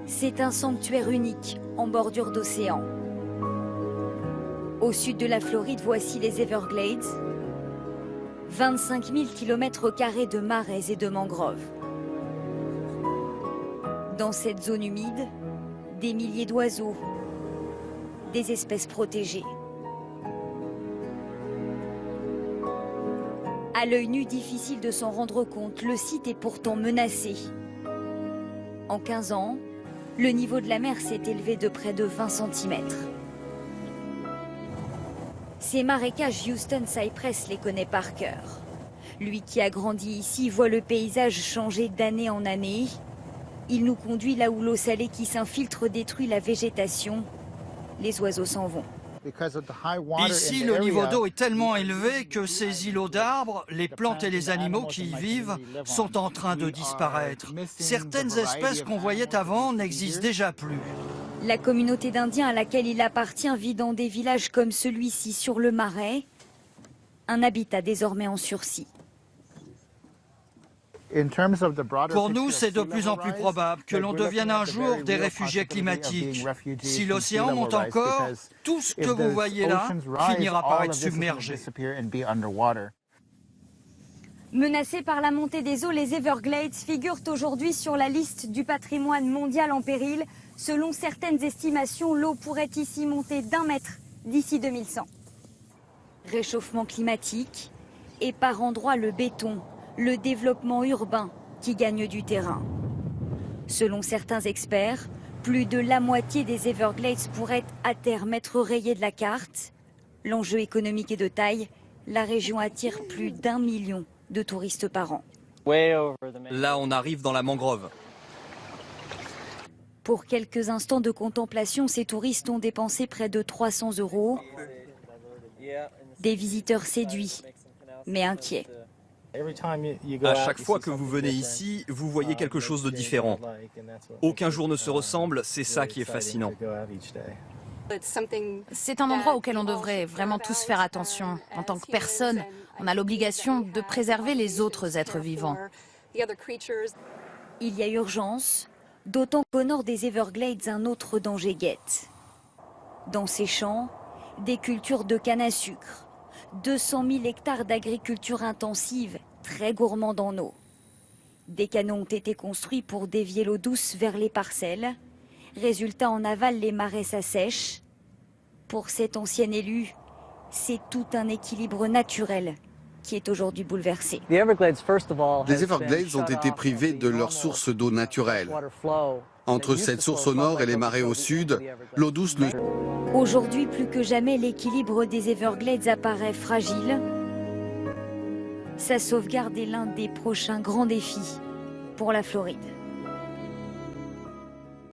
C'est un sanctuaire unique en bordure d'océan. Au sud de la Floride, voici les Everglades. 25 000 km² de marais et de mangroves. Dans cette zone humide, des milliers d'oiseaux, des espèces protégées. À l'œil nu, difficile de s'en rendre compte, le site est pourtant menacé. En 15 ans, le niveau de la mer s'est élevé de près de 20 cm. Ces marécages, Houston Cypress les connaît par cœur. Lui qui a grandi ici voit le paysage changer d'année en année. Il nous conduit là où l'eau salée qui s'infiltre détruit la végétation. Les oiseaux s'en vont. Ici, le niveau d'eau est tellement élevé que ces îlots d'arbres, les plantes et les animaux qui y vivent sont en train de disparaître. Certaines espèces qu'on voyait avant n'existent déjà plus. La communauté d'Indiens à laquelle il appartient vit dans des villages comme celui-ci sur le Marais, un habitat désormais en sursis. Pour nous, c'est de plus en plus probable que l'on devienne un jour des réfugiés climatiques. Si l'océan monte encore, tout ce que vous voyez là finira par être submergé. Menacés par la montée des eaux, les Everglades figurent aujourd'hui sur la liste du patrimoine mondial en péril. Selon certaines estimations, l'eau pourrait ici monter d'1 mètre d'ici 2100. Réchauffement climatique et par endroits le béton, le développement urbain qui gagne du terrain. Selon certains experts, plus de la moitié des Everglades pourraient à terme être rayées de la carte. L'enjeu économique est de taille. La région attire plus d'1 million de touristes par an. Là, on arrive dans la mangrove. Pour quelques instants de contemplation, ces touristes ont dépensé près de 300 €. Des visiteurs séduits, mais inquiets. À chaque fois que vous venez ici, vous voyez quelque chose de différent. Aucun jour ne se ressemble, c'est ça qui est fascinant. C'est un endroit auquel on devrait vraiment tous faire attention. En tant que personne, on a l'obligation de préserver les autres êtres vivants. Il y a urgence, d'autant qu'au nord des Everglades, un autre danger guette. Dans ces champs, des cultures de canne à sucre, 200 000 hectares d'agriculture intensive, très gourmande en eau. Des canaux ont été construits pour dévier l'eau douce vers les parcelles. Résultat, en aval, les marais s'assèchent. Pour cet ancien élu, c'est tout un équilibre naturel qui est aujourd'hui bouleversé. Les Everglades ont été privés de leur source d'eau naturelle. Entre cette source au nord et les marais au sud, l'eau douce ne... Aujourd'hui, plus que jamais, l'équilibre des Everglades apparaît fragile. Sa sauvegarde est l'un des prochains grands défis pour la Floride.